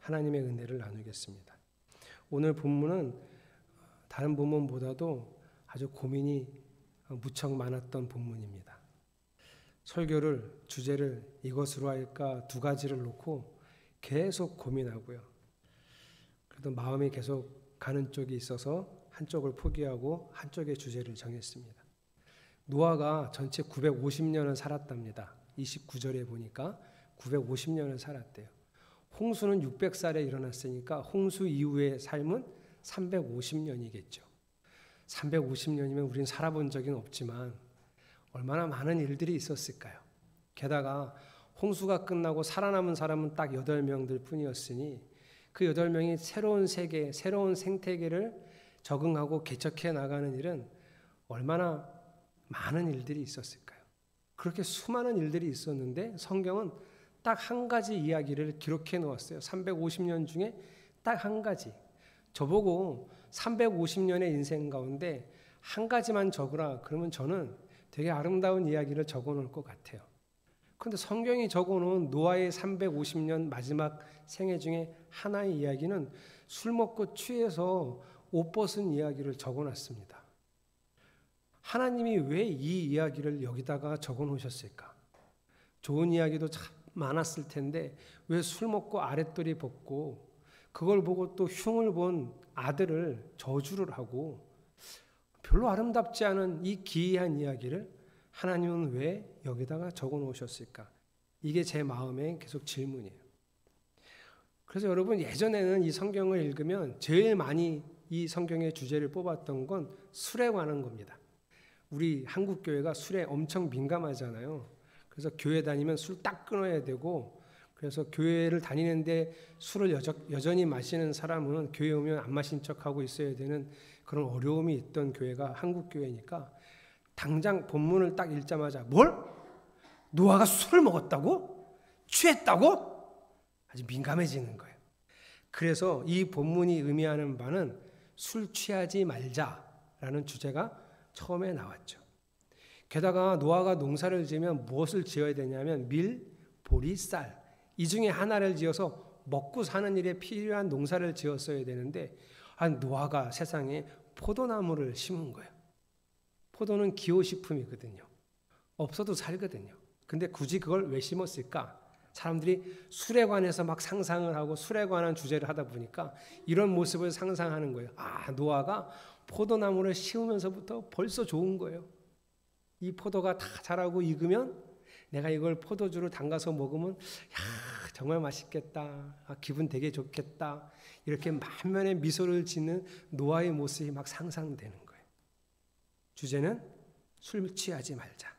하나님의 은혜를 나누겠습니다. 오늘 본문은 다른 본문보다도 아주 고민이 무척 많았던 본문입니다. 설교를 주제를 이것으로 할까 두 가지를 놓고 계속 고민하고요. 그래도 마음이 계속 가는 쪽이 있어서 한쪽을 포기하고 한쪽의 주제를 정했습니다. 노아가 전체 950년을 살았답니다. 29절에 보니까 950년을 살았대요. 홍수는 600살에 일어났으니까 홍수 이후의 삶은 350년이겠죠. 350년이면 우린 살아본 적은 없지만 얼마나 많은 일들이 있었을까요? 게다가 홍수가 끝나고 살아남은 사람은 딱 8명들 뿐이었으니 그 8명이 새로운 세계, 새로운 생태계를 적응하고 개척해 나가는 일은 얼마나 많은 일들이 있었을까요? 그렇게 수많은 일들이 있었는데 성경은 딱 한 가지 이야기를 기록해 놓았어요. 350년 중에 딱 한 가지. 저보고 350년의 인생 가운데 한 가지만 적으라 그러면 저는 되게 아름다운 이야기를 적어 놓을 것 같아요. 그런데 성경이 적어 놓은 노아의 350년 마지막 생애 중에 하나의 이야기는 술 먹고 취해서 옷 벗은 이야기를 적어 놨습니다. 하나님이 왜 이 이야기를 여기다가 적어 놓으셨을까? 좋은 이야기도 참 많았을 텐데 왜 술 먹고 아랫도리 벗고 그걸 보고 또 흉을 본 아들을 저주를 하고 별로 아름답지 않은 이 기이한 이야기를 하나님은 왜 여기다가 적어 놓으셨을까? 이게 제 마음에 계속 질문이에요. 그래서 여러분 예전에는 이 성경을 읽으면 제일 많이 이 성경의 주제를 뽑았던 건 술에 관한 겁니다. 우리 한국 교회가 술에 엄청 민감하잖아요. 그래서 교회 다니면 술 딱 끊어야 되고 그래서 교회를 다니는데 술을 여전히 마시는 사람은 교회 오면 안 마신 척하고 있어야 되는 그런 어려움이 있던 교회가 한국 교회니까 당장 본문을 딱 읽자마자 뭘? 노아가 술을 먹었다고? 취했다고? 아주 민감해지는 거예요. 그래서 이 본문이 의미하는 바는 술 취하지 말자라는 주제가 처음에 나왔죠. 게다가 노아가 농사를 지으면 무엇을 지어야 되냐면 밀, 보리, 쌀 이 중에 하나를 지어서 먹고 사는 일에 필요한 농사를 지었어야 되는데 노아가 세상에 포도나무를 심은 거예요. 포도는 기호식품이거든요. 없어도 살거든요. 근데 굳이 그걸 왜 심었을까? 사람들이 술에 관해서 막 상상을 하고 술에 관한 주제를 하다 보니까 이런 모습을 상상하는 거예요. 노아가 포도나무를 심으면서부터 벌써 좋은 거예요. 이 포도가 다 자라고 익으면 내가 이걸 포도주로 담가서 먹으면 정말 맛있겠다. 기분 되게 좋겠다. 이렇게 만면에 미소를 짓는 노아의 모습이 막 상상되는 거예요. 주제는 술 취하지 말자.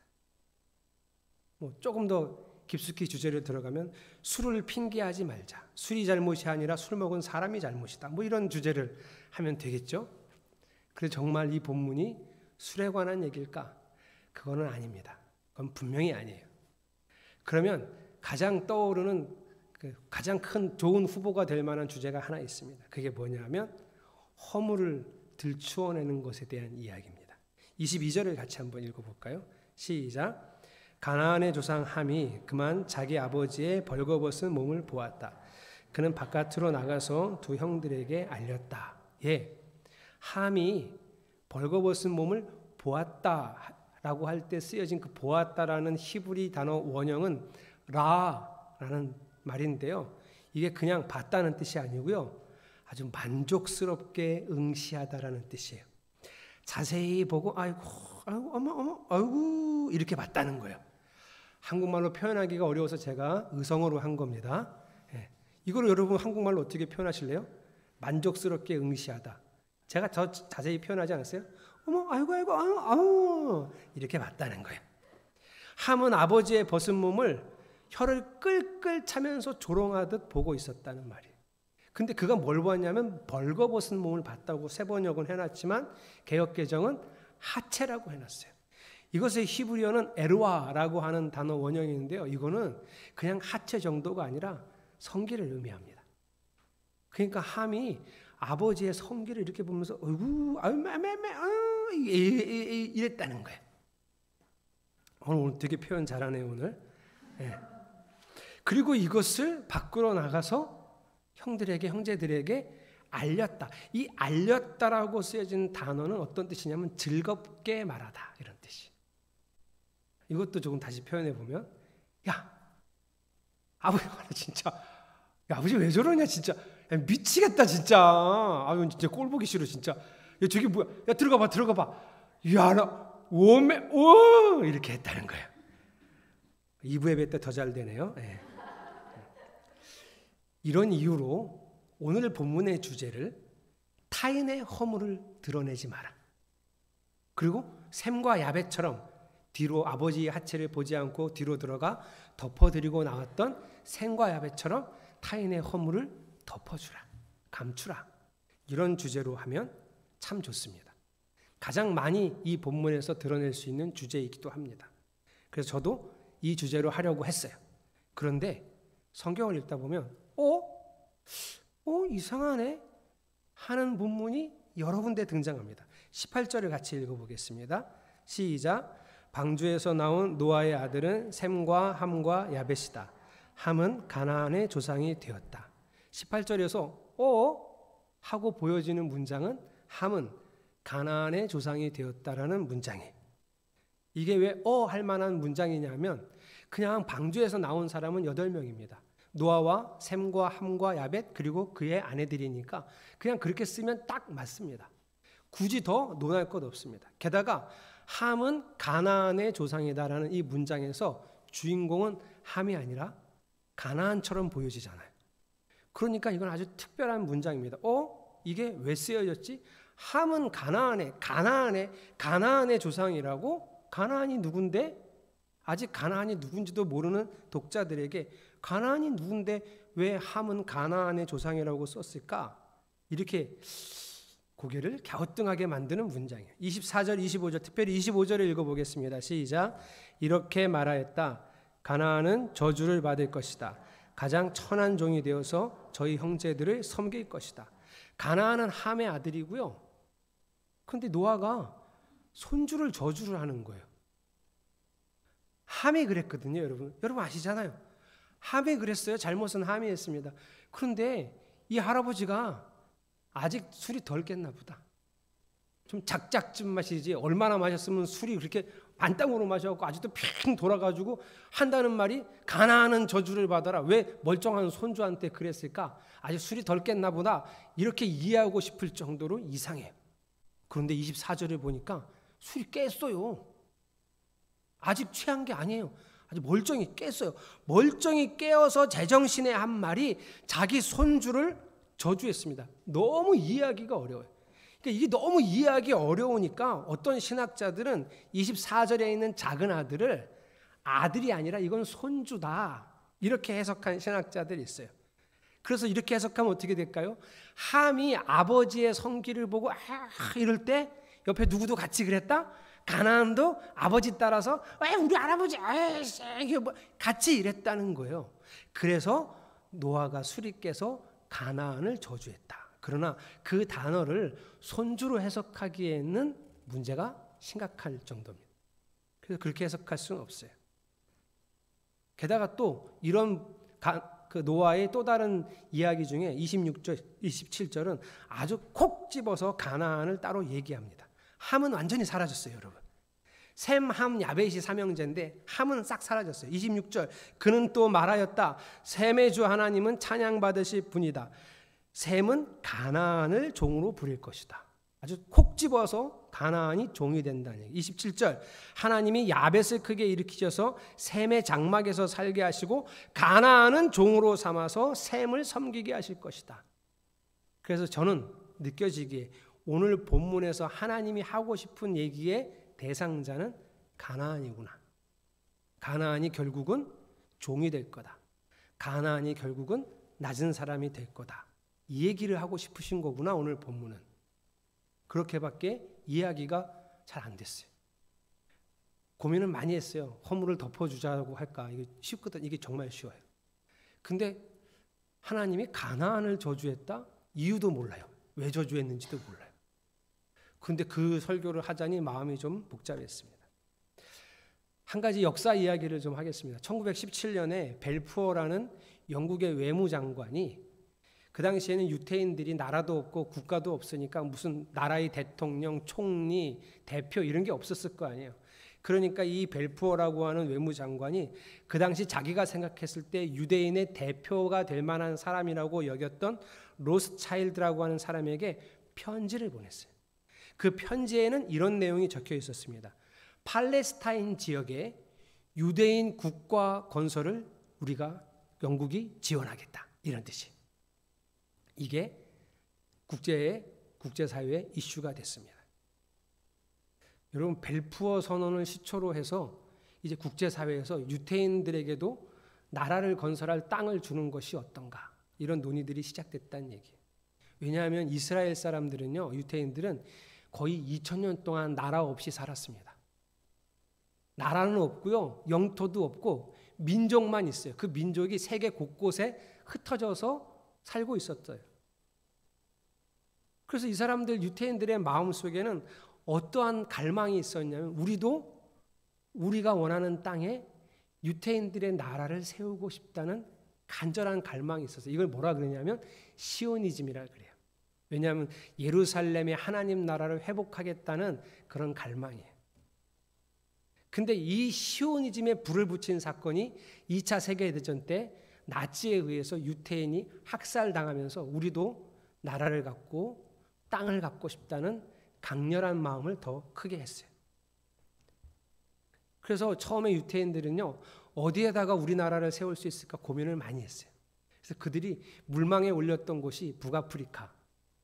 조금 더 깊숙이 주제를 들어가면 술을 핑계하지 말자. 술이 잘못이 아니라 술 먹은 사람이 잘못이다. 이런 주제를 하면 되겠죠. 그래서 정말 이 본문이 술에 관한 얘기일까? 그거는 아닙니다. 그건 분명히 아니에요. 그러면 가장 떠오르는 가장 큰 좋은 후보가 될 만한 주제가 하나 있습니다. 그게 뭐냐면 허물을 들추어내는 것에 대한 이야기입니다. 22절을 같이 한번 읽어볼까요? 시작. 가나안의 조상 함이 그만 자기 아버지의 벌거벗은 몸을 보았다. 그는 바깥으로 나가서 두 형들에게 알렸다. 함이 벌거벗은 몸을 보았다라고 할 때 쓰여진 그 보았다라는 히브리 단어 원형은 라라는 말인데요. 이게 그냥 봤다는 뜻이 아니고요. 아주 만족스럽게 응시하다라는 뜻이에요. 자세히 보고 아이고 이렇게 봤다는 거예요. 한국말로 표현하기가 어려워서 제가 의성어로 한 겁니다. 이걸 여러분 한국말로 어떻게 표현하실래요? 만족스럽게 응시하다. 제가 더 자세히 표현하지 않았어요? 이렇게 봤다는 거예요. 함은 아버지의 벗은 몸을 혀를 끌끌 차면서 조롱하듯 보고 있었다는 말이에요. 근데 그가 뭘 보았냐면 벌거벗은 몸을 봤다고 세번역은 해놨지만 개역개정은 하체라고 해놨어요. 이것의 히브리어는 에르와라고 하는 단어 원형인데요. 이거는 그냥 하체 정도가 아니라 성기를 의미합니다. 그러니까 함이 아버지의 성기를 이렇게 보면서 이랬다는 거예요. 오늘 되게 표현 잘하네요 오늘. 그리고 이것을 밖으로 나가서 형제들에게 알렸다. 이 알렸다라고 쓰여진 단어는 어떤 뜻이냐면 즐겁게 말하다 이런 뜻이. 이것도 조금 다시 표현해 보면, 야, 아버지 진짜, 야, 아버지 왜 저러냐 진짜, 야, 미치겠다 진짜. 아유 진짜 꼴 보기 싫어 진짜. 야 저기 뭐야? 야 들어가 봐. 야 나 오메 오 이렇게 했다는 거예요. 2부 예배 때 더 잘 되네요. 네. 이런 이유로 오늘 본문의 주제를 타인의 허물을 드러내지 마라. 그리고 셈과 야벳처럼 뒤로 아버지의 하체를 보지 않고 뒤로 들어가 덮어드리고 나왔던 셈과 야벳처럼 타인의 허물을 덮어주라, 감추라. 이런 주제로 하면 참 좋습니다. 가장 많이 이 본문에서 드러낼 수 있는 주제이기도 합니다. 그래서 저도 이 주제로 하려고 했어요. 그런데 성경을 읽다 보면 이상하네 하는 본문이 여러 군데 등장합니다. 18절을 같이 읽어보겠습니다. 시작. 방주에서 나온 노아의 아들은 셈과 함과 야벳이다. 함은 가나안의 조상이 되었다. 18절에서 하고 보여지는 문장은 함은 가나안의 조상이 되었다라는 문장이에요. 이게 왜 할 만한 문장이냐면 그냥 방주에서 나온 사람은 8명입니다. 노아와 셈과 함과 야벳 그리고 그의 아내들이니까 그냥 그렇게 쓰면 딱 맞습니다. 굳이 더 논할 것 없습니다. 게다가 함은 가나안의 조상이다라는 이 문장에서 주인공은 함이 아니라 가나안처럼 보여지잖아요. 그러니까 이건 아주 특별한 문장입니다. 이게 왜 쓰여졌지? 함은 가나안의 조상이라고? 가나안이 누군데? 아직 가나안이 누군지도 모르는 독자들에게 가나안이 누군데 왜 함은 가나안의 조상이라고 썼을까? 이렇게 고개를 갸우뚱하게 만드는 문장이에요. 24절, 25절, 특별히 25절을 읽어보겠습니다. 시작. 이렇게 말하였다. 가나안은 저주를 받을 것이다. 가장 천한 종이 되어서 저희 형제들을 섬길 것이다. 가나안은 함의 아들이고요. 그런데 노아가 손주를 저주를 하는 거예요. 함이 그랬거든요, 여러분. 여러분 아시잖아요. 함이 그랬어요. 잘못은 함이 했습니다. 그런데 이 할아버지가 아직 술이 덜 깼나 보다. 좀 작작쯤 마시지 얼마나 마셨으면 술이 그렇게 만땅으로 마셔갖고 아직도 핑 돌아가지고 한다는 말이 가나안은 저주를 받아라. 왜 멀쩡한 손주한테 그랬을까? 아직 술이 덜 깼나 보다. 이렇게 이해하고 싶을 정도로 이상해요. 그런데 24절을 보니까 술이 깼어요. 아직 취한 게 아니에요. 아주 멀쩡히 깼어요. 멀쩡히 깨어서 제정신에 한 말이 자기 손주를 저주했습니다. 너무 이해하기가 어려워요. 그러니까 이게 너무 이해하기 어려우니까 어떤 신학자들은 24절에 있는 작은 아들을 아들이 아니라 이건 손주다 이렇게 해석한 신학자들이 있어요. 그래서 이렇게 해석하면 어떻게 될까요? 함이 아버지의 성기를 보고 이럴 때 옆에 누구도 같이 그랬다? 가나안도 아버지 따라서 우리 할아버지 같이 이랬다는 거예요. 그래서 노아가 술이 깨서 가나안을 저주했다. 그러나 그 단어를 손주로 해석하기에는 문제가 심각할 정도입니다. 그래서 그렇게 해석할 수는 없어요. 게다가 또 이런 그 노아의 또 다른 이야기 중에 26절, 27절은 아주 콕 집어서 가나안을 따로 얘기합니다. 함은 완전히 사라졌어요, 여러분. 셈, 함, 야벳이 삼형제인데 함은 싹 사라졌어요. 26절 그는 또 말하였다. 셈의 주 하나님은 찬양받으실 분이다. 셈은 가나안을 종으로 부릴 것이다. 아주 콕 집어서 가나안이 종이 된다는 얘기. 27절 하나님이 야벳을 크게 일으키셔서 셈의 장막에서 살게 하시고 가나안은 종으로 삼아서 셈을 섬기게 하실 것이다. 그래서 저는 느껴지기에 오늘 본문에서 하나님이 하고 싶은 얘기의 대상자는 가나안이구나. 가나안이 결국은 종이 될 거다. 가나안이 결국은 낮은 사람이 될 거다. 이 얘기를 하고 싶으신 거구나. 오늘 본문은. 그렇게밖에 이야기가 잘 안 됐어요. 고민을 많이 했어요. 허물을 덮어주자고 할까. 이게 쉽거든. 이게 정말 쉬워요. 근데 하나님이 가나안을 저주했다? 이유도 몰라요. 왜 저주했는지도 몰라요. 근데 그 설교를 하자니 마음이 좀 복잡했습니다. 한 가지 역사 이야기를 좀 하겠습니다. 1917년에 벨푸어라는 영국의 외무장관이 그 당시에는 유태인들이 나라도 없고 국가도 없으니까 무슨 나라의 대통령, 총리, 대표 이런 게 없었을 거 아니에요. 그러니까 이 벨푸어라고 하는 외무장관이 그 당시 자기가 생각했을 때 유대인의 대표가 될 만한 사람이라고 여겼던 로스차일드라고 하는 사람에게 편지를 보냈어요. 그 편지에는 이런 내용이 적혀 있었습니다. 팔레스타인 지역에 유대인 국가 건설을 영국이 지원하겠다. 이런 뜻이. 이게 국제사회의 이슈가 됐습니다. 여러분, 벨푸어 선언을 시초로 해서 이제 국제사회에서 유태인들에게도 나라를 건설할 땅을 주는 것이 어떤가, 이런 논의들이 시작됐다는 얘기예요. 왜냐하면 이스라엘 사람들은요, 유태인들은 거의 2000년 동안 나라 없이 살았습니다. 나라는 없고요, 영토도 없고 민족만 있어요. 그 민족이 세계 곳곳에 흩어져서 살고 있었어요. 그래서 이 사람들, 유태인들의 마음속에는 어떠한 갈망이 있었냐면, 우리가 원하는 땅에 유태인들의 나라를 세우고 싶다는 간절한 갈망이 있었어요. 이걸 뭐라 그러냐면 시오니즘이라 그래요. 왜냐하면 예루살렘의 하나님 나라를 회복하겠다는 그런 갈망이에요. 근데 이 시오니즘에 불을 붙인 사건이 2차 세계대전 때 나치에 의해서 유태인이 학살당하면서 우리도 나라를 갖고 땅을 갖고 싶다는 강렬한 마음을 더 크게 했어요. 그래서 처음에 유태인들은요, 어디에다가 우리나라를 세울 수 있을까 고민을 많이 했어요. 그래서 그들이 물망에 올렸던 곳이 북아프리카,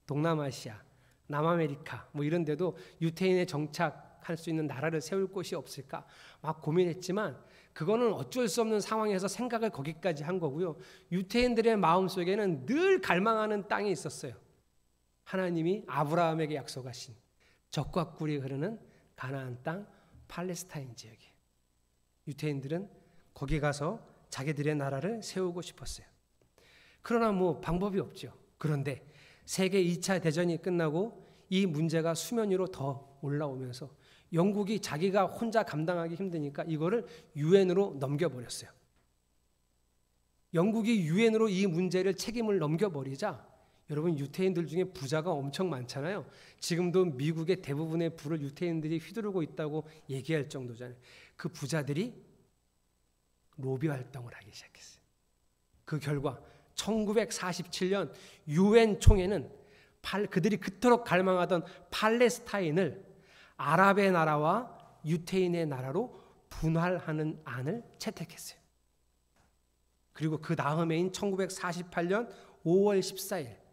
동남아시아, 남아메리카 뭐 이런 데도 유태인의 정착할 수 있는 나라를 세울 곳이 없을까 막 고민했지만, 그거는 어쩔 수 없는 상황에서 생각을 거기까지 한 거고요. 유태인들의 마음속에는 늘 갈망하는 땅이 있었어요. 하나님이 아브라함에게 약속하신 젖과 꿀이 흐르는 가나안 땅 팔레스타인 지역이에요. 유태인들은 거기 가서 자기들의 나라를 세우고 싶었어요. 그러나 뭐 방법이 없죠. 그런데 세계 2차 대전이 끝나고 이 문제가 수면 위로 더 올라오면서 영국이 자기가 혼자 감당하기 힘드니까 이거를 유엔으로 넘겨버렸어요. 영국이 유엔으로 이 문제를 책임을 넘겨버리자, 여러분, 유태인들 중에 부자가 엄청 많잖아요. 지금도 미국의 대부분의 부를 유태인들이 휘두르고 있다고 얘기할 정도잖아요. 그 부자들이 로비 활동을 하기 시작했어요. 그 결과 1947년 유엔 총회는 그들이 그토록 갈망하던 팔레스타인을 아랍의 나라와 유태인의 나라로 분할하는 안을 채택했어요. 그리고 그 다음 해인 1948년 5월 14일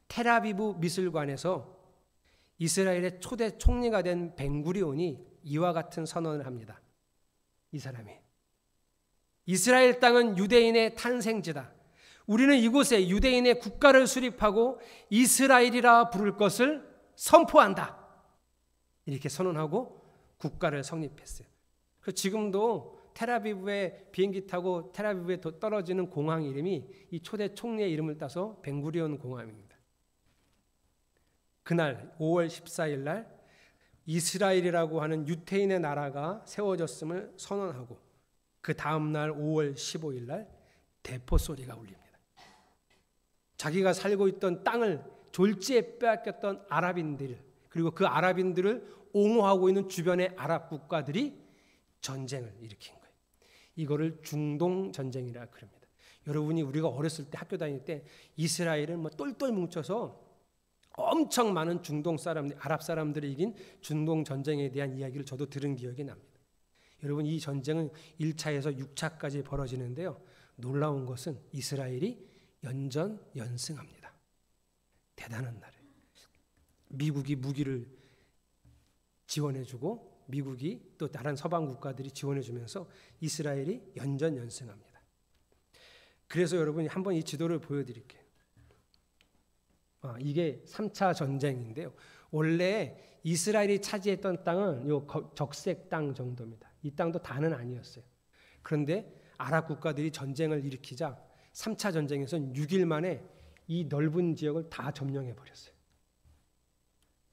텔아비브 미술관에서 이스라엘의 초대 총리가 된 벤구리온이 이와 같은 선언을 합니다. 이 사람이, 이스라엘 땅은 유대인의 탄생지다. 우리는 이곳에 유대인의 국가를 수립하고 이스라엘이라 부를 것을 선포한다. 이렇게 선언하고 국가를 성립했어요. 그래서 지금도 텔아비브에 비행기 타고 텔아비브에 떨어지는 공항 이름이 이 초대 총리의 이름을 따서 벤구리온 공항입니다. 그날 5월 14일 날 이스라엘이라고 하는 유태인의 나라가 세워졌음을 선언하고, 그 다음 날 5월 15일 날 대포 소리가 울립니다. 자기가 살고 있던 땅을 졸지에 빼앗겼던 아랍인들, 그리고 그 아랍인들을 옹호하고 있는 주변의 아랍 국가들이 전쟁을 일으킨 거예요. 이거를 중동 전쟁이라 그럽니다. 여러분이, 우리가 어렸을 때 학교 다닐 때 이스라엘은 뭐 똘똘 뭉쳐서 엄청 많은 중동 사람들, 아랍 사람들이 이긴 중동 전쟁에 대한 이야기를 저도 들은 기억이 납니다. 여러분, 이 전쟁은 1차에서 6차까지 벌어지는데요. 놀라운 것은 이스라엘이 연전연승합니다. 대단한 나라예요. 미국이 무기를 지원해주고 미국이 또 다른 서방 국가들이 지원해주면서 이스라엘이 연전연승합니다. 그래서 여러분이 한번 이 지도를 보여드릴게요. 이게 3차 전쟁인데요. 원래 이스라엘이 차지했던 땅은 요 적색 땅 정도입니다. 이 땅도 다는 아니었어요. 그런데 아랍 국가들이 전쟁을 일으키자 3차 전쟁에서는 6일 만에 이 넓은 지역을 다 점령해 버렸어요.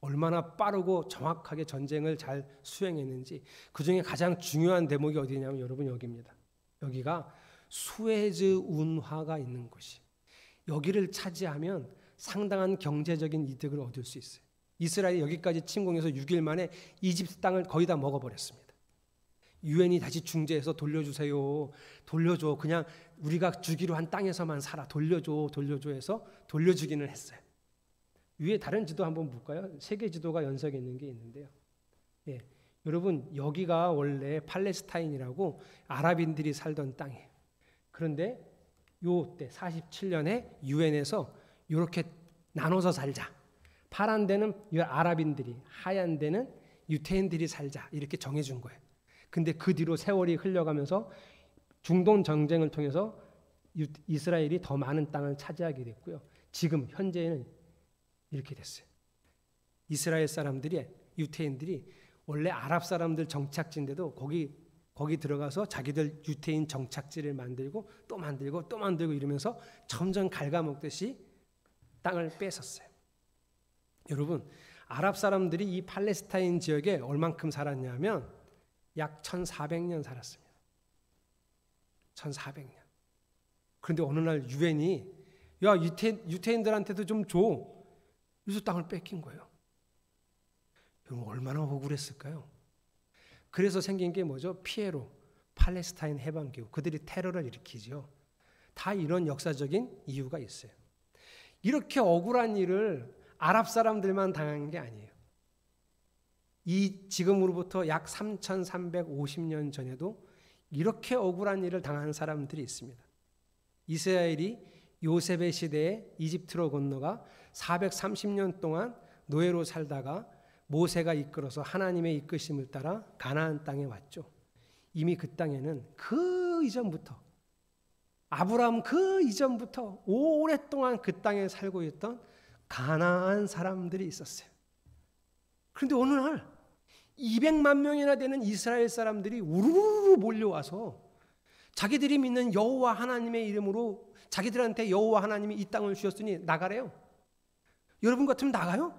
얼마나 빠르고 정확하게 전쟁을 잘 수행했는지. 그중에 가장 중요한 대목이 어디냐면 여러분, 여기입니다. 여기가 수에즈 운하가 있는 곳이, 여기를 차지하면 상당한 경제적인 이득을 얻을 수 있어요. 이스라엘이 여기까지 침공해서 6일 만에 이집트 땅을 거의 다 먹어버렸습니다. 유엔이 다시 중재해서 돌려주세요. 돌려줘. 그냥 우리가 주기로 한 땅에서만 살아. 돌려줘. 돌려줘 해서 돌려주기는 했어요. 위에 다른 지도 한번 볼까요? 세계 지도가 연석에 있는 게 있는데요. 예, 여러분 여기가 원래 팔레스타인이라고 아랍인들이 살던 땅이에요. 그런데 요때 47년에 유엔에서 이렇게 나눠서 살자. 파란 데는 아랍인들이, 하얀 데는 유태인들이 살자. 이렇게 정해준 거예요. 근데 그 뒤로 세월이 흘러가면서 중동 전쟁을 통해서 이스라엘이 더 많은 땅을 차지하게 됐고요. 지금 현재는 이렇게 됐어요. 이스라엘 사람들이, 유태인들이 원래 아랍 사람들 정착지인데도 거기 들어가서 자기들 유태인 정착지를 만들고 또 만들고 또 만들고 이러면서 점점 갉아먹듯이 땅을 뺏었어요. 여러분, 아랍 사람들이 이 팔레스타인 지역에 얼만큼 살았냐면 약 1400년 살았습니다. 1400년. 그런데 어느 날 유엔이 야 유태인들한테도 좀 줘. 그래서 땅을 뺏긴 거예요. 여러분 얼마나 억울했을까요? 그래서 생긴 게 뭐죠? 피에로, 팔레스타인 해방기구. 그들이 테러를 일으키죠. 다 이런 역사적인 이유가 있어요. 이렇게 억울한 일을 아랍 사람들만 당한 게 아니에요. 이 지금으로부터 약 3350년 전에도 이렇게 억울한 일을 당한 사람들이 있습니다. 이스라엘이 요셉의 시대에 이집트로 건너가 430년 동안 노예로 살다가 모세가 이끌어서 하나님의 이끄심을 따라 가나안 땅에 왔죠. 이미 그 땅에는 그 이전부터 아브라함 그 이전부터 오랫동안 그 땅에 살고 있던 가나안 사람들이 있었어요. 그런데 어느 날 200만 명이나 되는 이스라엘 사람들이 우르르 몰려와서 자기들이 믿는 여호와 하나님의 이름으로 자기들한테 여호와 하나님이 이 땅을 주셨으니 나가래요. 여러분 같으면 나가요?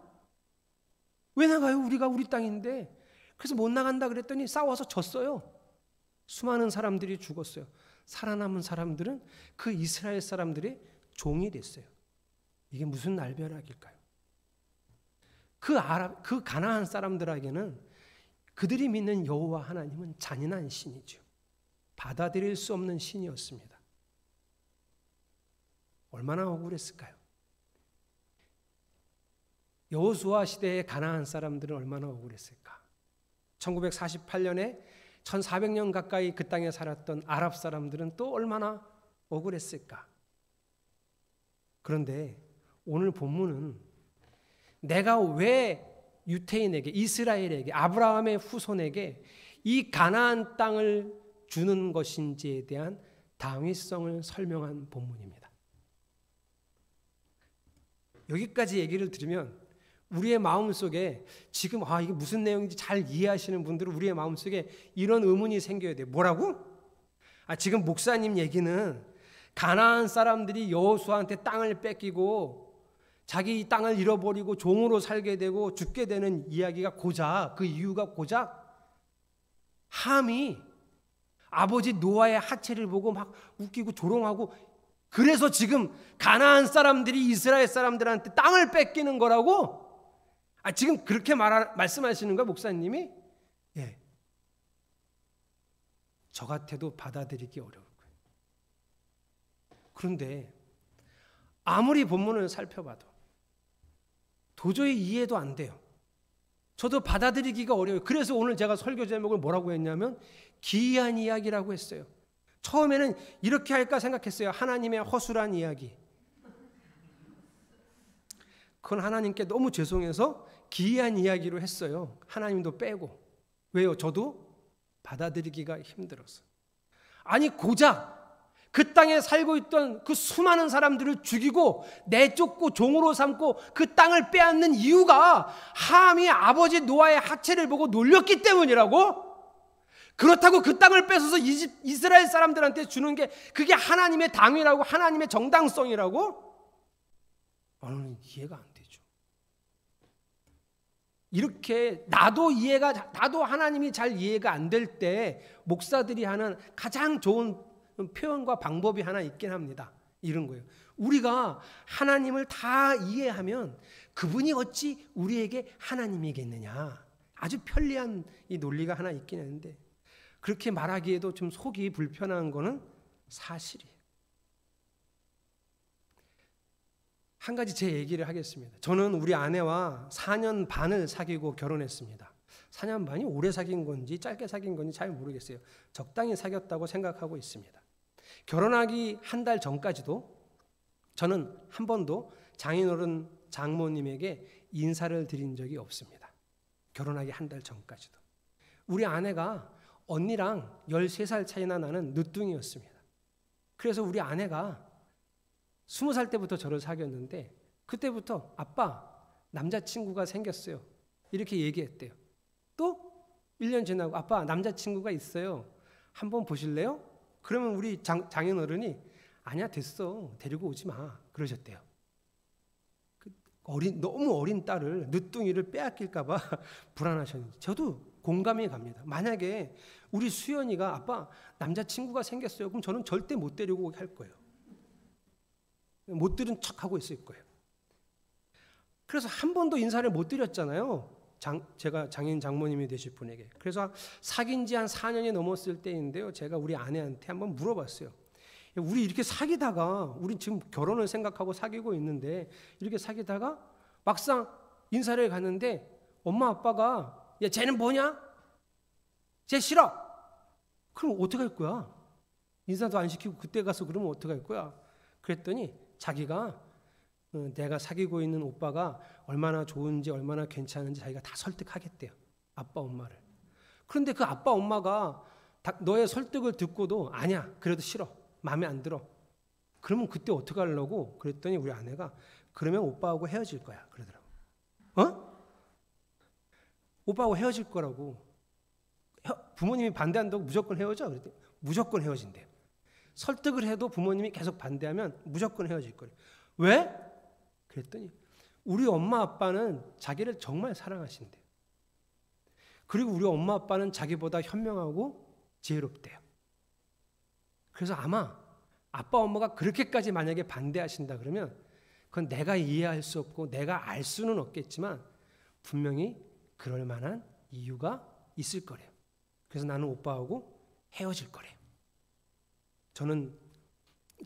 왜 나가요? 우리가 우리 땅인데. 그래서 못 나간다 그랬더니 싸워서 졌어요. 수많은 사람들이 죽었어요. 살아남은 사람들은 그 이스라엘 사람들의 종이 됐어요. 이게 무슨 날벼락일까요? 그 가나안 사람들에게는 그들이 믿는 여호와 하나님은 잔인한 신이죠. 받아들일 수 없는 신이었습니다. 얼마나 억울했을까요? 여호수아 시대의 가나안 사람들은 얼마나 억울했을까? 1948년에 1400년 가까이 그 땅에 살았던 아랍 사람들은 또 얼마나 억울했을까? 그런데 오늘 본문은 내가 왜 유태인에게, 이스라엘에게, 아브라함의 후손에게 이 가나안 땅을 주는 것인지에 대한 당위성을 설명한 본문입니다. 여기까지 얘기를 들으면 우리의 마음속에 지금 이게 무슨 내용인지 잘 이해하시는 분들은 우리의 마음속에 이런 의문이 생겨야 돼요. 뭐라고? 지금 목사님 얘기는 가나안 사람들이 여호수아한테 땅을 뺏기고 자기 땅을 잃어버리고 종으로 살게 되고 죽게 되는 이야기가 고작, 그 이유가 고작 함이 아버지 노아의 하체를 보고 막 웃기고 조롱하고 그래서 지금 가나안 사람들이 이스라엘 사람들한테 땅을 뺏기는 거라고? 지금 그렇게 말씀하시는 거야, 목사님이? 예. 저 같아도 받아들이기 어려울 거예요. 그런데 아무리 본문을 살펴봐도 도저히 이해도 안 돼요. 저도 받아들이기가 어려워요. 그래서 오늘 제가 설교 제목을 뭐라고 했냐면 기이한 이야기라고 했어요. 처음에는 이렇게 할까 생각했어요. 하나님의 허술한 이야기. 그건 하나님께 너무 죄송해서 기이한 이야기로 했어요. 하나님도 빼고. 왜요? 저도 받아들이기가 힘들어서. 고작 그 땅에 살고 있던 그 수많은 사람들을 죽이고 내쫓고 종으로 삼고 그 땅을 빼앗는 이유가 함이 아버지 노아의 하체를 보고 놀렸기 때문이라고? 그렇다고 그 땅을 뺏어서 이스라엘 사람들한테 주는 게 그게 하나님의 당위라고, 하나님의 정당성이라고? 이해가 안 되죠. 이렇게 나도 하나님이 잘 이해가 안 될 때 목사들이 하는 가장 좋은 표현과 방법이 하나 있긴 합니다. 이런 거예요. 우리가 하나님을 다 이해하면 그분이 어찌 우리에게 하나님이겠느냐. 아주 편리한 이 논리가 하나 있긴 했는데 그렇게 말하기에도 좀 속이 불편한 거는 사실이에요. 한 가지 제 얘기를 하겠습니다. 저는 우리 아내와 4년 반을 사귀고 결혼했습니다. 4년 반이 오래 사귄 건지 짧게 사귄 건지 잘 모르겠어요. 적당히 사귀었다고 생각하고 있습니다. 결혼하기 한 달 전까지도 저는 한 번도 장인어른 장모님에게 인사를 드린 적이 없습니다. 결혼하기 한 달 전까지도. 우리 아내가 언니랑 13살 차이나 나는 늦둥이였습니다. 그래서 우리 아내가 20살 때부터 저를 사귀었는데 그때부터 아빠 남자친구가 생겼어요. 이렇게 얘기했대요. 또 1년 지나고 아빠 남자친구가 있어요. 한번 보실래요? 그러면 우리 장인어른이 아니야 됐어. 데리고 오지 마. 그러셨대요. 너무 어린 딸을 늦둥이를 빼앗길까 봐 불안하셨는지 저도 공감이 갑니다. 만약에 우리 수연이가 아빠 남자친구가 생겼어요. 그럼 저는 절대 못 데리고 오게 할 거예요. 못 들은 척하고 있을 거예요. 그래서 한 번도 인사를 못 드렸잖아요. 제가 장인 장모님이 되실 분에게. 그래서 사귄 지 한 4년이 넘었을 때인데요. 제가 우리 아내한테 한번 물어봤어요. 우리 이렇게 사귀다가 우리 지금 결혼을 생각하고 사귀고 있는데 이렇게 사귀다가 막상 인사를 갔는데 엄마 아빠가 야 쟤는 뭐냐? 쟤 싫어. 그럼 어떡할 거야? 인사도 안 시키고 그때 가서 그러면 어떡할 거야? 그랬더니 자기가 내가 사귀고 있는 오빠가 얼마나 좋은지 얼마나 괜찮은지 자기가 다 설득하겠대요. 아빠 엄마를. 그런데 그 아빠 엄마가 너의 설득을 듣고도 아니야 그래도 싫어. 마음에 안 들어. 그러면 그때 어떻게 하려고? 그랬더니 우리 아내가 그러면 오빠하고 헤어질 거야 그러더라고. 오빠하고 헤어질 거라고. 부모님이 반대한다고 무조건 헤어져? 그랬더니 무조건 헤어진대요. 설득을 해도 부모님이 계속 반대하면 무조건 헤어질 거래요. 왜? 그랬더니 우리 엄마 아빠는 자기를 정말 사랑하신대요. 그리고 우리 엄마 아빠는 자기보다 현명하고 지혜롭대요. 그래서 아마 아빠 엄마가 그렇게까지 만약에 반대하신다 그러면 그건 내가 이해할 수 없고 내가 알 수는 없겠지만 분명히 그럴 만한 이유가 있을 거래요. 그래서 나는 오빠하고 헤어질 거래요. 저는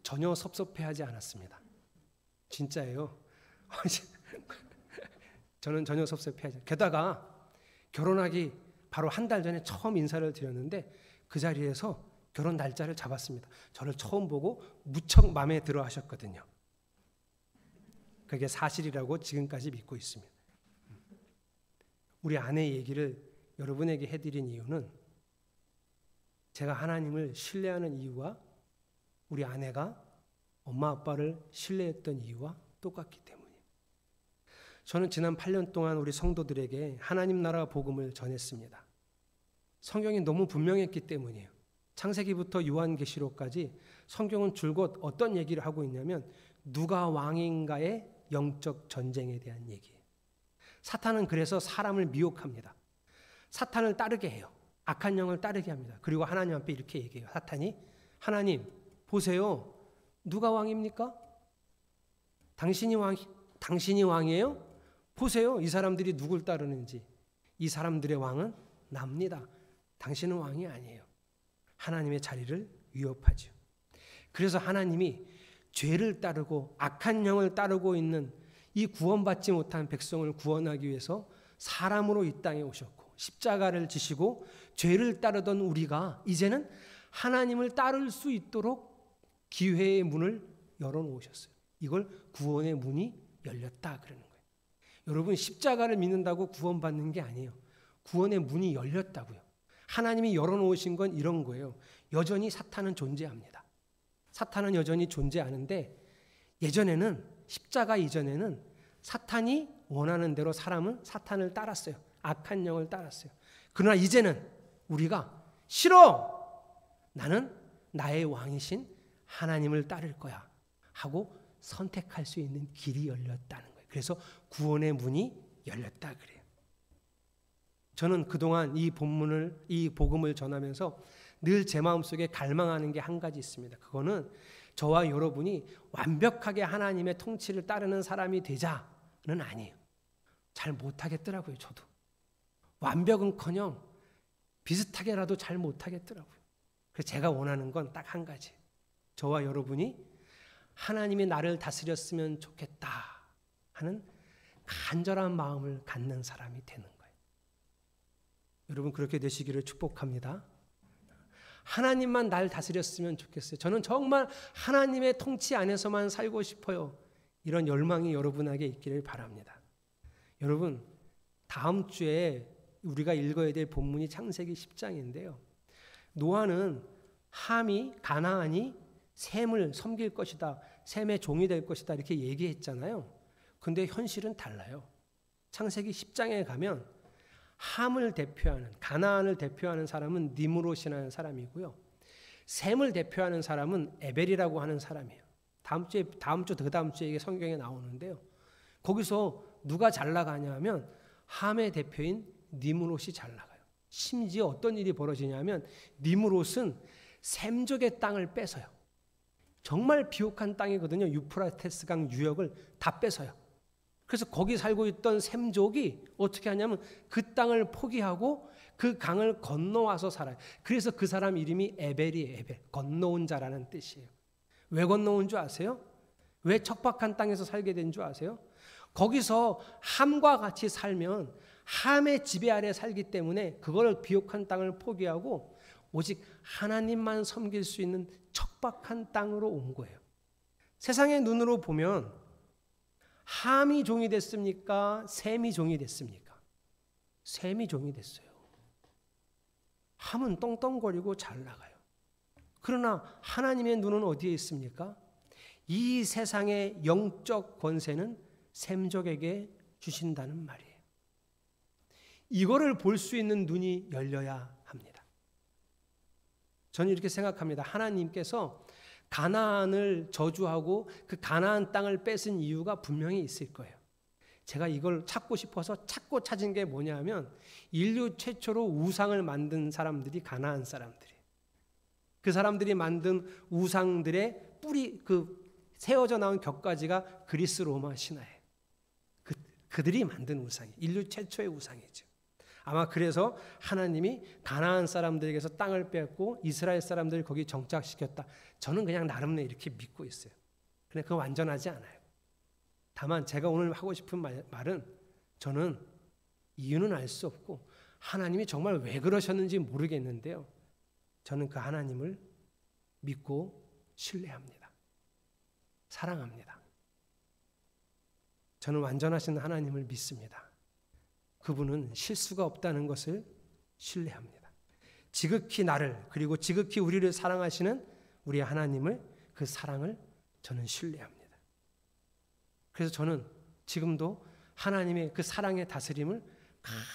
전혀 섭섭해하지 않았습니다. 진짜예요. 저는 전혀 섭섭해하지 않았어요. 게다가 결혼하기 바로 한 달 전에 처음 인사를 드렸는데 그 자리에서 결혼 날짜를 잡았습니다. 저를 처음 보고 무척 마음에 들어 하셨거든요. 그게 사실이라고 지금까지 믿고 있습니다. 우리 아내의 얘기를 여러분에게 해드린 이유는 제가 하나님을 신뢰하는 이유와 우리 아내가 엄마 아빠를 신뢰했던 이유와 똑같기 때문이에요. 저는 지난 8년 동안 우리 성도들에게 하나님 나라 복음을 전했습니다. 성경이 너무 분명했기 때문이에요. 창세기부터 요한계시록까지 성경은 줄곧 어떤 얘기를 하고 있냐면 누가 왕인가의 영적 전쟁에 대한 얘기예요. 사탄은 그래서 사람을 미혹합니다. 사탄을 따르게 해요. 악한 영을 따르게 합니다. 그리고 하나님 앞에 이렇게 얘기해요. 사탄이 하나님 보세요. 누가 왕입니까? 당신이 왕이에요? 보세요. 이 사람들이 누굴 따르는지. 이 사람들의 왕은 납니다. 당신은 왕이 아니에요. 하나님의 자리를 위협하죠. 그래서 하나님이 죄를 따르고 악한 영을 따르고 있는 이 구원받지 못한 백성을 구원하기 위해서 사람으로 이 땅에 오셨고 십자가를 지시고 죄를 따르던 우리가 이제는 하나님을 따를 수 있도록 기회의 문을 열어놓으셨어요. 이걸 구원의 문이 열렸다 그러는 거예요. 여러분 십자가를 믿는다고 구원받는 게 아니에요. 구원의 문이 열렸다고요. 하나님이 열어놓으신 건 이런 거예요. 여전히 사탄은 존재합니다. 사탄은 여전히 존재하는데 예전에는 십자가 이전에는 사탄이 원하는 대로 사람은 사탄을 따랐어요. 악한 영을 따랐어요. 그러나 이제는 우리가 싫어! 나는 나의 왕이신 하나님을 따를 거야 하고 선택할 수 있는 길이 열렸다는 거예요. 그래서 구원의 문이 열렸다 그래요. 저는 그동안 이 복음을 전하면서 늘 제 마음속에 갈망하는 게 한 가지 있습니다. 그거는 저와 여러분이 완벽하게 하나님의 통치를 따르는 사람이 되자는 아니에요. 잘 못하겠더라고요, 저도. 완벽은커녕 비슷하게라도 잘 못하겠더라고요. 그래서 제가 원하는 건 딱 한 가지. 저와 여러분이 하나님이 나를 다스렸으면 좋겠다 하는 간절한 마음을 갖는 사람이 되는 거예요. 여러분 그렇게 되시기를 축복합니다. 하나님만 날 다스렸으면 좋겠어요. 저는 정말 하나님의 통치 안에서만 살고 싶어요. 이런 열망이 여러분에게 있기를 바랍니다. 여러분, 다음 주에 우리가 읽어야 될 본문이 창세기 10장인데요. 노아는 함이, 가나안이 셈을 섬길 것이다, 셈의 종이 될 것이다 이렇게 얘기했잖아요. 근데 현실은 달라요. 창세기 10장에 가면 함을 대표하는, 가나안을 대표하는 사람은 니므롯이라는 사람이고요. 셈을 대표하는 사람은 에벨이라고 하는 사람이에요. 다음 주, 그 다음 주에 이게 성경에 나오는데요. 거기서 누가 잘 나가냐 하면 함의 대표인 니므롯이 잘 나가요. 심지어 어떤 일이 벌어지냐면 니므롯은 셈족의 땅을 뺏어요. 정말 비옥한 땅이거든요. 유프라테스 강 유역을 다 뺏어요. 그래서 거기 살고 있던 셈족이 어떻게 하냐면 그 땅을 포기하고 그 강을 건너와서 살아요. 그래서 그 사람 이름이 에벨이에요. 에벨. 건너온 자라는 뜻이에요. 왜 건너온 줄 아세요? 왜 척박한 땅에서 살게 된 줄 아세요? 거기서 함과 같이 살면 함의 지배 아래 살기 때문에 그걸 비옥한 땅을 포기하고 오직 하나님만 섬길 수 있는 척박한 땅으로 온 거예요. 세상의 눈으로 보면 함이 종이 됐습니까? 셈이 종이 됐습니까? 셈이 종이 됐어요. 함은 떵떵거리고 잘 나가요. 그러나 하나님의 눈은 어디에 있습니까? 이 세상의 영적 권세는 셈족에게 주신다는 말이에요. 이거를 볼 수 있는 눈이 열려야 합니다. 저는 이렇게 생각합니다. 하나님께서 가나안을 저주하고 그 가나안 땅을 뺏은 이유가 분명히 있을 거예요. 제가 이걸 찾고 싶어서 찾고 찾은 게 뭐냐면 인류 최초로 우상을 만든 사람들이 가나안 사람들이에요. 그 사람들이 만든 우상들의 뿌리, 그 세워져 나온 격가지가 그리스 로마 신화예요. 그들이 만든 우상이에요. 인류 최초의 우상이죠. 아마 그래서 하나님이 가나안 사람들에게서 땅을 뺏고 이스라엘 사람들을 거기 정착시켰다. 저는 그냥 나름대로 이렇게 믿고 있어요. 근데 그거 완전하지 않아요. 다만 제가 오늘 하고 싶은 말은 저는 이유는 알 수 없고 하나님이 정말 왜 그러셨는지 모르겠는데요. 저는 그 하나님을 믿고 신뢰합니다. 사랑합니다. 저는 완전하신 하나님을 믿습니다. 그분은 실수가 없다는 것을 신뢰합니다. 지극히 나를 그리고 지극히 우리를 사랑하시는 우리 하나님을, 그 사랑을 저는 신뢰합니다. 그래서 저는 지금도 하나님의 그 사랑의 다스림을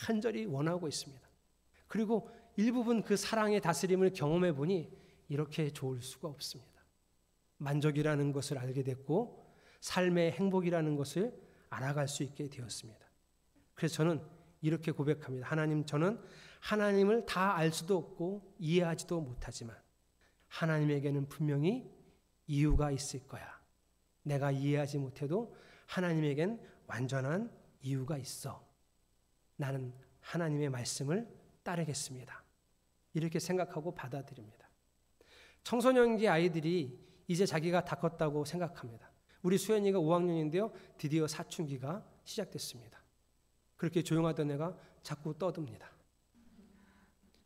간절히 원하고 있습니다. 그리고 일부분 그 사랑의 다스림을 경험해 보니 이렇게 좋을 수가 없습니다. 만족이라는 것을 알게 됐고 삶의 행복이라는 것을 알아갈 수 있게 되었습니다. 그래서 저는 이렇게 고백합니다. 하나님, 저는 하나님을 다 알 수도 없고 이해하지도 못하지만 하나님에게는 분명히 이유가 있을 거야. 내가 이해하지 못해도 하나님에겐 완전한 이유가 있어. 나는 하나님의 말씀을 따르겠습니다. 이렇게 생각하고 받아들입니다. 청소년기 아이들이 이제 자기가 다 컸다고 생각합니다. 우리 수연이가 5학년인데요. 드디어 사춘기가 시작됐습니다. 그렇게 조용하던 애가 자꾸 떠듭니다.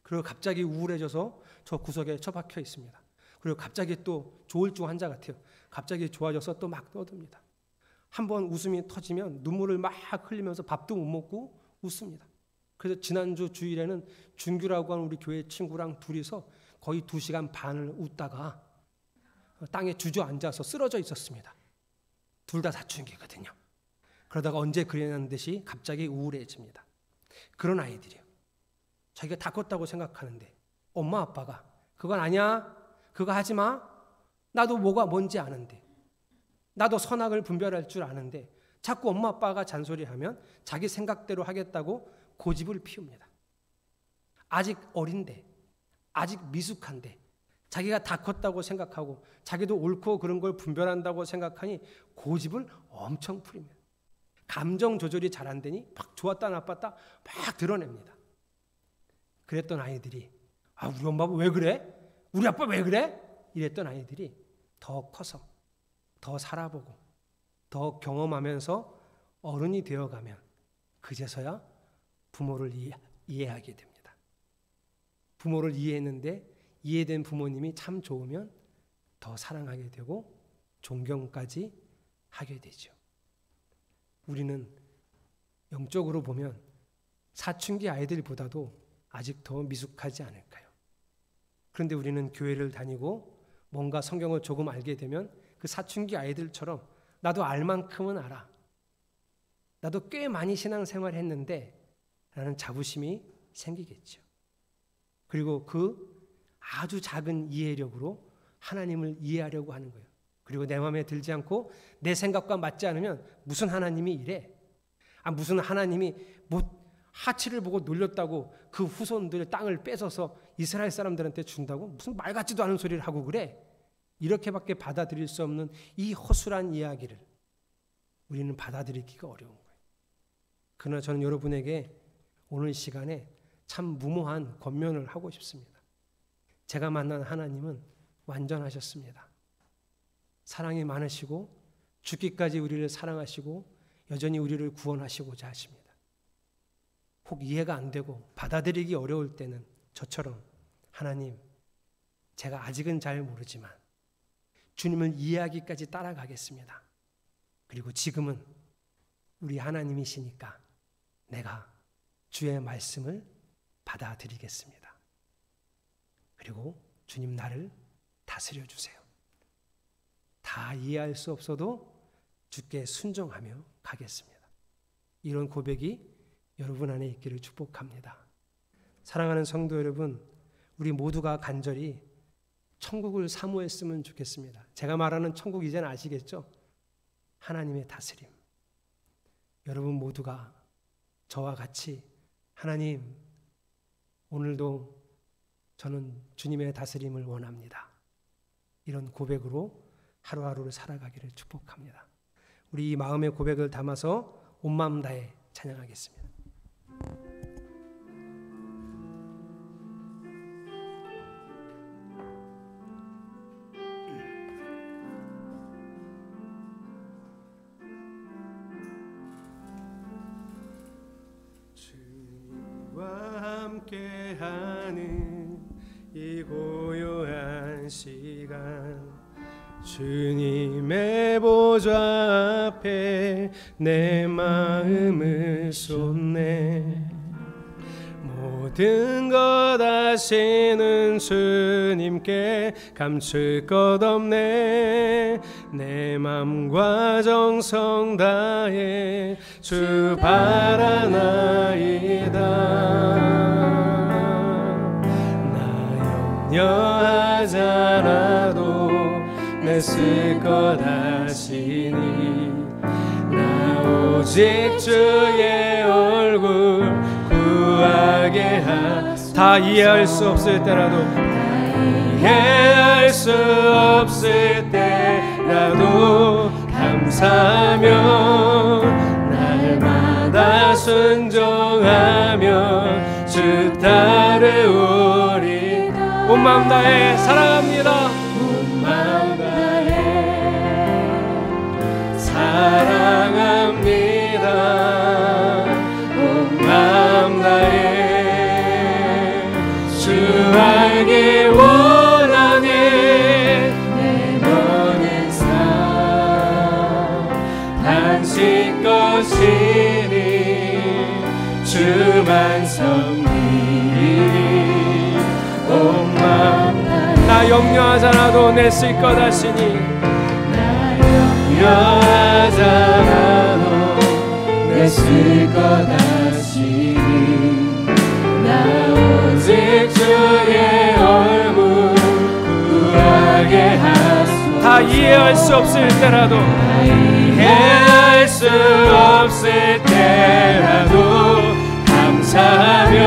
그리고 갑자기 우울해져서 저 구석에 처박혀 있습니다. 그리고 갑자기 또 조울증 환자 같아요. 갑자기 좋아져서 또 막 떠듭니다. 한번 웃음이 터지면 눈물을 막 흘리면서 밥도 못 먹고 웃습니다. 그래서 지난주 주일에는 준규라고 하는 우리 교회 친구랑 둘이서 거의 2시간 반을 웃다가 땅에 주저앉아서 쓰러져 있었습니다. 둘 다 사춘기거든요. 그러다가 언제 그랬냐는 듯이 갑자기 우울해집니다. 그런 아이들이에요. 자기가 다 컸다고 생각하는데 엄마 아빠가 그건 아니야, 그거 하지 마, 나도 뭐가 뭔지 아는데, 나도 선악을 분별할 줄 아는데 자꾸 엄마 아빠가 잔소리하면 자기 생각대로 하겠다고 고집을 피웁니다. 아직 어린데, 아직 미숙한데 자기가 다 컸다고 생각하고 자기도 옳고 그런 걸 분별한다고 생각하니 고집을 엄청 부립니다. 감정 조절이 잘 안 되니 막 좋았다 나빴다 막 드러냅니다. 그랬던 아이들이 우리 엄마 왜 그래? 우리 아빠 왜 그래? 이랬던 아이들이 더 커서 더 살아보고 더 경험하면서 어른이 되어가면 그제서야 부모를 이해하게 됩니다. 부모를 이해했는데 이해된 부모님이 참 좋으면 더 사랑하게 되고 존경까지 하게 되죠. 우리는 영적으로 보면 사춘기 아이들보다도 아직 더 미숙하지 않을까요? 그런데 우리는 교회를 다니고 뭔가 성경을 조금 알게 되면 그 사춘기 아이들처럼 나도 알 만큼은 알아. 나도 꽤 많이 신앙생활을 했는데 라는 자부심이 생기겠죠. 그리고 그 아주 작은 이해력으로 하나님을 이해하려고 하는 거예요. 그리고 내 마음에 들지 않고 내 생각과 맞지 않으면 무슨 하나님이 이래? 무슨 하나님이 하치를 보고 놀렸다고 그 후손들 땅을 뺏어서 이스라엘 사람들한테 준다고? 무슨 말 같지도 않은 소리를 하고 그래? 이렇게밖에 받아들일 수 없는 이 허술한 이야기를 우리는 받아들이기가 어려운 거예요. 그러나 저는 여러분에게 오늘 시간에 참 무모한 권면을 하고 싶습니다. 제가 만난 하나님은 완전하셨습니다. 사랑이 많으시고 죽기까지 우리를 사랑하시고 여전히 우리를 구원하시고자 하십니다. 혹 이해가 안 되고 받아들이기 어려울 때는 저처럼 하나님, 제가 아직은 잘 모르지만 주님을 이해하기까지 따라가겠습니다. 그리고 지금은 우리 하나님이시니까 내가 주의 말씀을 받아들이겠습니다. 그리고 주님 나를 다스려 주세요. 다 이해할 수 없어도 주께 순종하며 가겠습니다. 이런 고백이 여러분 안에 있기를 축복합니다. 사랑하는 성도 여러분, 우리 모두가 간절히 천국을 사모했으면 좋겠습니다. 제가 말하는 천국 이제는 아시겠죠? 하나님의 다스림. 여러분 모두가 저와 같이 하나님, 오늘도 저는 주님의 다스림을 원합니다. 이런 고백으로 하루하루를 살아가기를 축복합니다. 우리 이 마음의 고백을 담아서 온 마음 다해 찬양하겠습니다. 주님과 함께하는 이 고요한 시간, 주님의 보좌 앞에 내 마음을 쏟네. 모든 것 아시는 주님께 감출 것 없네. 내 맘과 정성 다해 주 바라나이다. 나 염려하지 않아도 냈을 것 아시니. 나 오직 주의 얼굴 구하게 다 이해할 수 없을 때라도, 이해할 수 없을 때라도 감사하며 날마다 순종하며 주 따르오리. 온 마음 다해 사랑합니다. 온 마음 다해 사랑합니다. 온 마음 다해 주 알기 원하네. 내 모든 삶 당신 것이니 주만 섬기리. 온 마음 나 염려하지 않아도 냈을 것 하시니. 나 염려하지 않아도 냈을 것 하시니. 나 오직 주의 얼굴 구하게 하소서. 다 이해할 수 없을 때라도, 다 이해할 수 없을 때라도 감사하며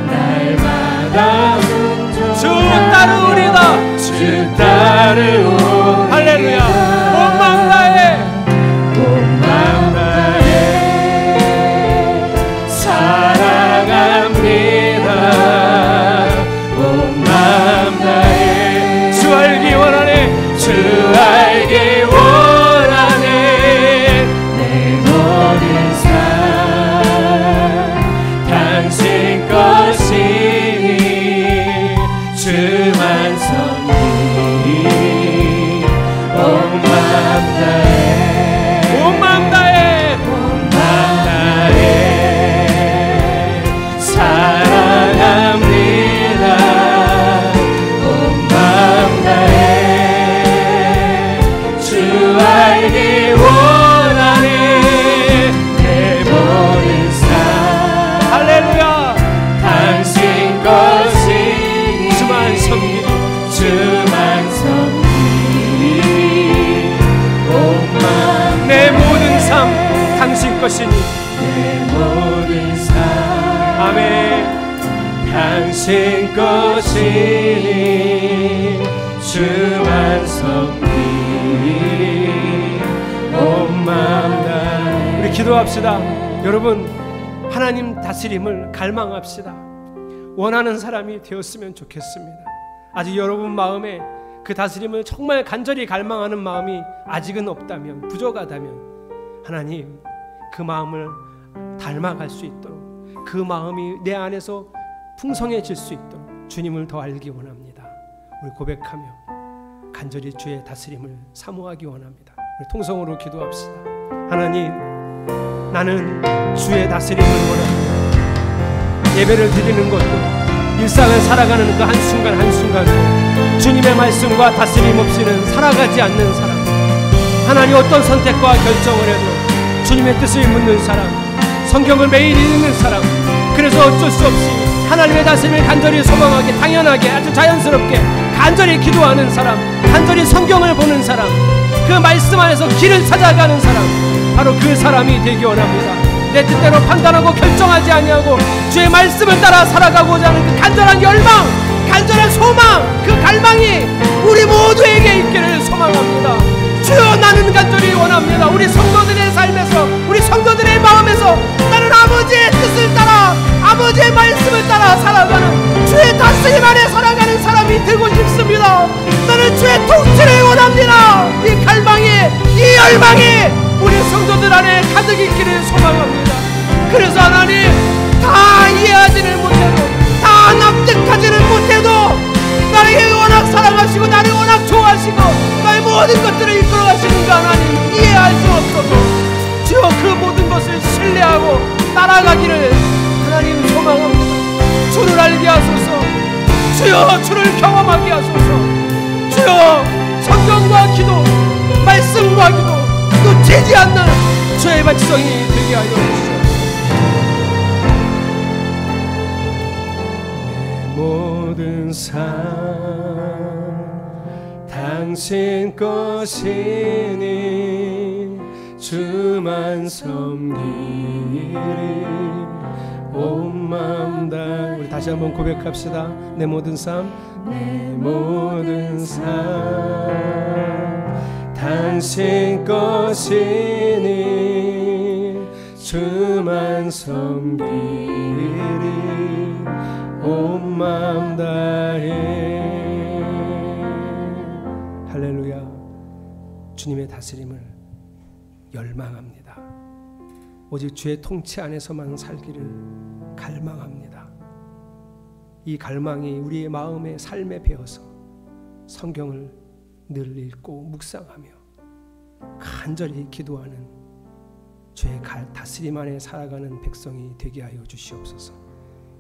날마다 주 따르오리. 것이니 내 모든 삶 아멘. 당신 것이니 주만 섬기리 온 마음 다해. 우리 기도합시다. 여러분, 하나님 다스림을 갈망합시다. 원하는 사람이 되었으면 좋겠습니다. 아직 여러분 마음에 그 다스림을 정말 간절히 갈망하는 마음이 아직은 없다면, 부족하다면 하나님 그 마음을 닮아갈 수 있도록, 그 마음이 내 안에서 풍성해질 수 있도록 주님을 더 알기 원합니다. 우리 고백하며 간절히 주의 다스림을 사모하기 원합니다. 우리 통성으로 기도합시다. 하나님, 나는 주의 다스림을 원합니다. 예배를 드리는 것도, 일상을 살아가는 그 한순간 한순간도 주님의 말씀과 다스림 없이는 살아가지 않는 사람, 하나님 어떤 선택과 결정을 해도 주님의 뜻을 묻는 사람, 성경을 매일 읽는 사람, 그래서 어쩔 수 없이 하나님의 다스림을 간절히 소망하게, 당연하게, 아주 자연스럽게 간절히 기도하는 사람, 간절히 성경을 보는 사람, 그 말씀 안에서 길을 찾아가는 사람, 바로 그 사람이 되기 원합니다. 내 뜻대로 판단하고 결정하지 아니하고 주의 말씀을 따라 살아가고자 하는 그 간절한 열망, 간절한 소망, 그 갈망이 우리 모두에게 있기를 소망합니다. 주여, 나는 간절히 원합니다. 우리 성도들의 삶에서, 우리 성도들의 마음에서 나는 아버지의 뜻을 따라, 아버지의 말씀을 따라 살아가는, 주의 다스림 안에 살아가는 사람이 되고 싶습니다. 나는 주의 통치를 원합니다. 이 갈망이, 이 열망이 우리 성도들 안에 가득 있기를 소망합니다. 그래서 하나님, 다 이해하지를 못해도, 다 납득하지를 못해도 나를 워낙 사랑하시고 나를 워낙 좋아하시고 나의 모든 것들을 이끌어가시는 그 하나님, 이해할 수 없어도 주여 그 모든 것을 신뢰하고 따라가기를 하나님 소망합니다. 주를 알게 하소서. 주여, 주를 경험하게 하소서. 주여, 성경과 기도, 말씀과 기도 놓치지 않는 주의 백성이 되게 하여 주시옵소서. 내 모든 삶 당신 것이니 주만 섬기리 온 마음 다해. 우리 다시 한번 고백합시다. 내 모든 삶, 내 모든 삶 당신 것이니 주만 섬기리 온 마음 다해. 할렐루야. 주님의 다스림을 열망합니다. 오직 주의 통치 안에서만 살기를 갈망합니다. 이 갈망이 우리의 마음에, 삶에 배어서 성경을 늘 읽고 묵상하며 간절히 기도하는 주의 다스림 안에 살아가는 백성이 되게 하여 주시옵소서.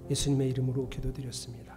예수님의 이름으로 기도드렸습니다.